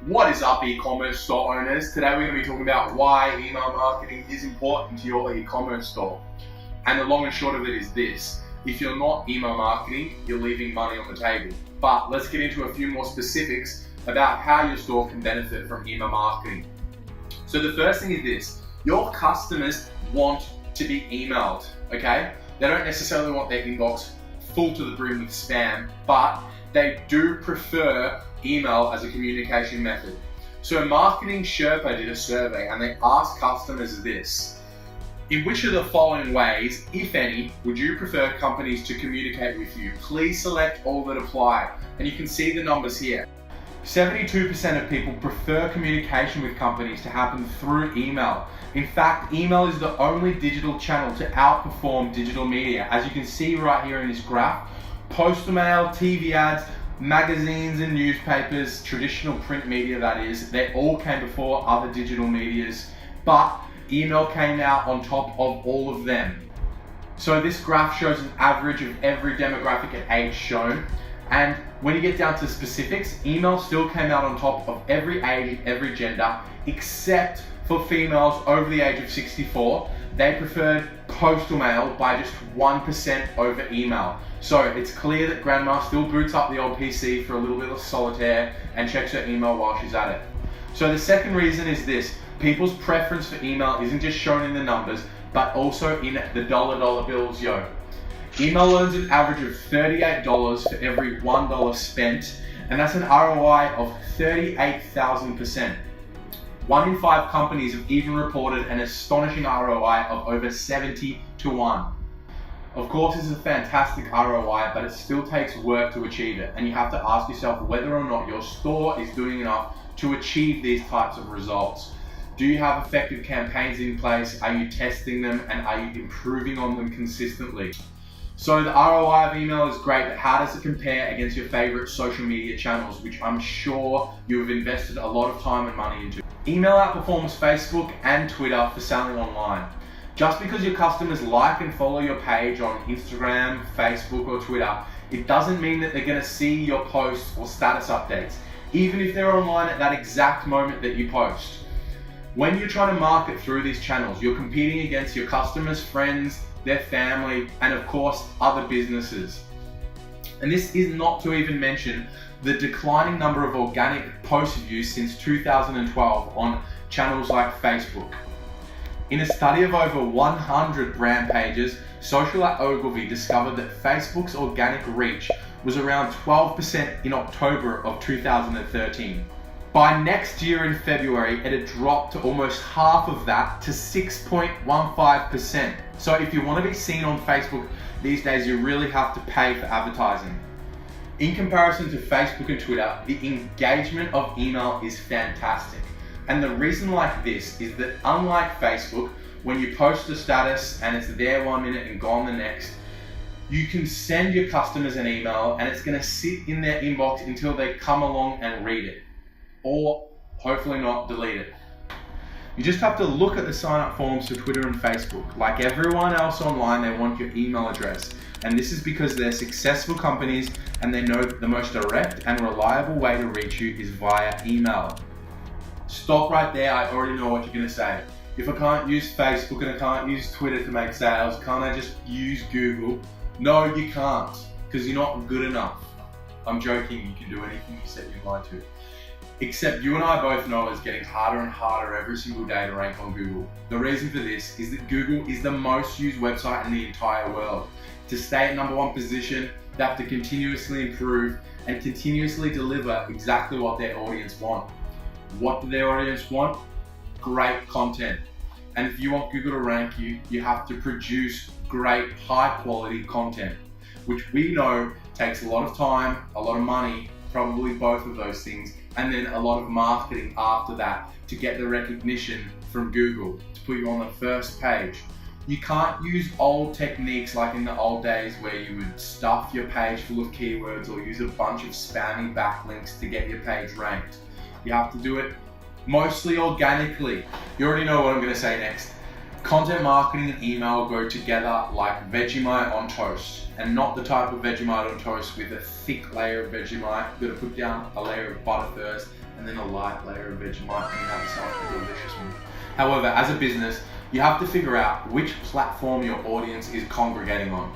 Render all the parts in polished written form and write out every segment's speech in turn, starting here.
What is up, e-commerce store owners? Today we're going to be talking about why email marketing is important to your e-commerce store. And the long and short of it is this: if you're not email marketing, you're leaving money on the table. But let's get into a few more specifics about how your store can benefit from email marketing. So the first thing is this: your customers want to be emailed, okay? They don't necessarily want their inbox full to the brim with spam, but they do prefer email as a communication method. So Marketing Sherpa did a survey and they asked customers this: in which of the following ways, if any, would you prefer companies to communicate with you? Please select all that apply. And you can see the numbers here. 72% of people prefer communication with companies to happen through email. In fact, email is the only digital channel to outperform digital media. As you can see right here in this graph, postal mail, TV ads, magazines and newspapers, traditional print media that is, they all came before other digital medias, but email came out on top of all of them. So this graph shows an average of every demographic and age shown. And when you get down to specifics, email still came out on top of every age, every gender, except for females over the age of 64. They preferred postal mail by just 1% over email. So it's clear that grandma still boots up the old PC for a little bit of solitaire and checks her email while she's at it. So the second reason is this: people's preference for email isn't just shown in the numbers, but also in the dollar bills, yo. Email earns an average of $38 for every $1 spent, and that's an ROI of 38,000%. 1 in 5 companies have even reported an astonishing ROI of over 70 to 1. Of course, this is a fantastic ROI, but it still takes work to achieve it, and you have to ask yourself whether or not your store is doing enough to achieve these types of results. Do you have effective campaigns in place? Are you testing them, and are you improving on them consistently? So the ROI of email is great, but how does it compare against your favorite social media channels, which I'm sure you have invested a lot of time and money into? Email outperforms Facebook and Twitter for selling online. Just because your customers like and follow your page on Instagram, Facebook, or Twitter, it doesn't mean that they're going to see your posts or status updates, even if they're online at that exact moment that you post. When you're trying to market through these channels, you're competing against your customers, friends, their family, and of course, other businesses. And this is not to even mention the declining number of organic post views since 2012 on channels like Facebook. In a study of over 100 brand pages, Social at Ogilvy discovered that Facebook's organic reach was around 12% in October of 2013. By next year in February, it had dropped to almost half of that, to 6.15%. So if you want to be seen on Facebook these days, you really have to pay for advertising. In comparison to Facebook and Twitter, the engagement of email is fantastic. And the reason like this is that unlike Facebook, when you post a status and it's there 1 minute and gone the next, you can send your customers an email and it's going to sit in their inbox until they come along and read it. Or hopefully not delete it. You just have to look at the sign up forms for Twitter and Facebook. Like everyone else online, they want your email address. And this is because they're successful companies and they know that the most direct and reliable way to reach you is via email. Stop right there, I already know what you're gonna say. If I can't use Facebook and I can't use Twitter to make sales, can't I just use Google? No, you can't, because you're not good enough. I'm joking, you can do anything you set your mind to. Except you and I both know it's getting harder and harder every single day to rank on Google. The reason for this is that Google is the most used website in the entire world. To stay at #1 position, they have to continuously improve and continuously deliver exactly what their audience want. What do their audience want? Great content. And if you want Google to rank you, you have to produce great, high quality content, which we know takes a lot of time, a lot of money, probably both of those things, and then a lot of marketing after that to get the recognition from Google to put you on the first page. You can't use old techniques like in the old days where you would stuff your page full of keywords or use a bunch of spammy backlinks to get your page ranked. You have to do it mostly organically. You already know what I'm going to say next. Content marketing and email go together like Vegemite on toast, and not the type of Vegemite on toast with a thick layer of Vegemite. You've got to put down a layer of butter first and and then a light layer of Vegemite, and you have yourself a delicious one. However, as a business, you have to figure out which platform your audience is congregating on.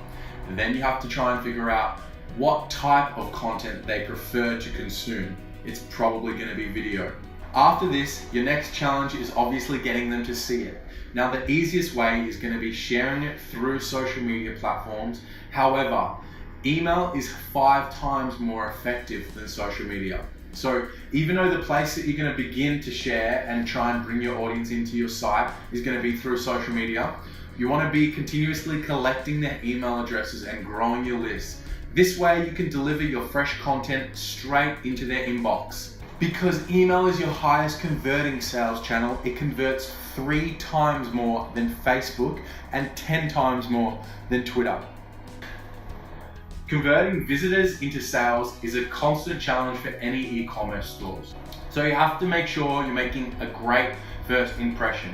And then you have to try and figure out what type of content they prefer to consume. It's probably going to be video. After this, your next challenge is obviously getting them to see it. Now, the easiest way is going to be sharing it through social media platforms. However, email is 5 times more effective than social media. So even though the place that you're going to begin to share and try and bring your audience into your site is going to be through social media, you want to be continuously collecting their email addresses and growing your list. This way you can deliver your fresh content straight into their inbox. Because email is your highest converting sales channel, it converts 3 times more than Facebook and 10 times more than Twitter. Converting visitors into sales is a constant challenge for any e-commerce stores. So you have to make sure you're making a great first impression.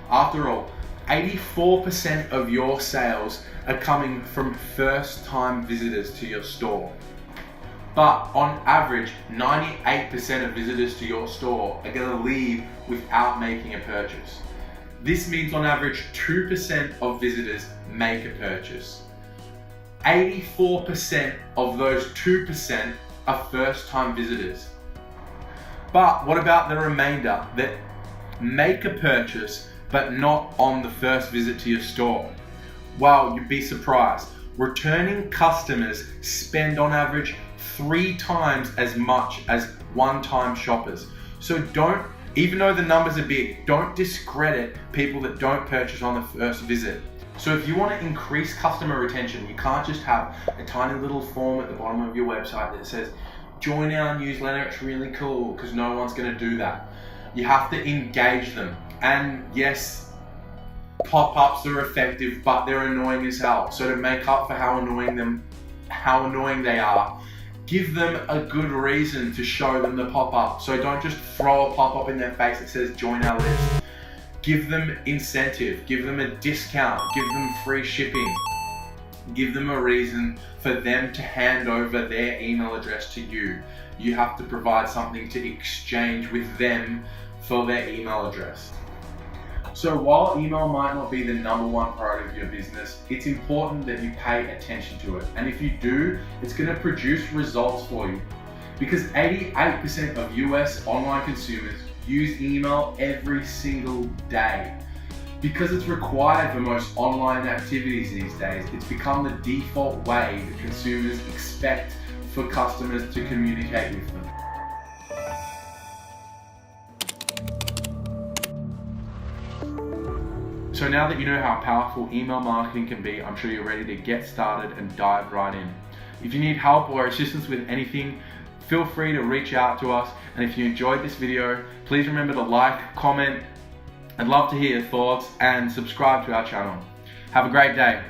After all, 84% of your sales are coming from first-time visitors to your store. But on average, 98% of visitors to your store are going to leave without making a purchase. This means on average 2% of visitors make a purchase. 84% of those 2% are first-time visitors. But what about the remainder that make a purchase but not on the first visit to your store? Well, you'd be surprised. Returning customers spend on average 3 times as much as one-time shoppers. So even though the numbers are big, don't discredit people that don't purchase on the first visit. So if you want to increase customer retention, you can't just have a tiny little form at the bottom of your website that says, join our newsletter, it's really cool, because no one's going to do that. You have to engage them. And yes, pop-ups are effective, but they're annoying as hell. So to make up for how annoying they are, give them a good reason to show them the pop-up. So don't just throw a pop-up in their face that says join our list. Give them incentive, give them a discount, give them free shipping. Give them a reason for them to hand over their email address to you. You have to provide something to exchange with them for their email address. So while email might not be the #1 priority of your business, it's important that you pay attention to it. And if you do, it's going to produce results for you. Because 88% of US online consumers use email every single day. Because it's required for most online activities these days, it's become the default way that consumers expect for customers to communicate with them. So now that you know how powerful email marketing can be, I'm sure you're ready to get started and dive right in. If you need help or assistance with anything, feel free to reach out to us. And if you enjoyed this video, please remember to like, comment. I'd love to hear your thoughts and subscribe to our channel. Have a great day.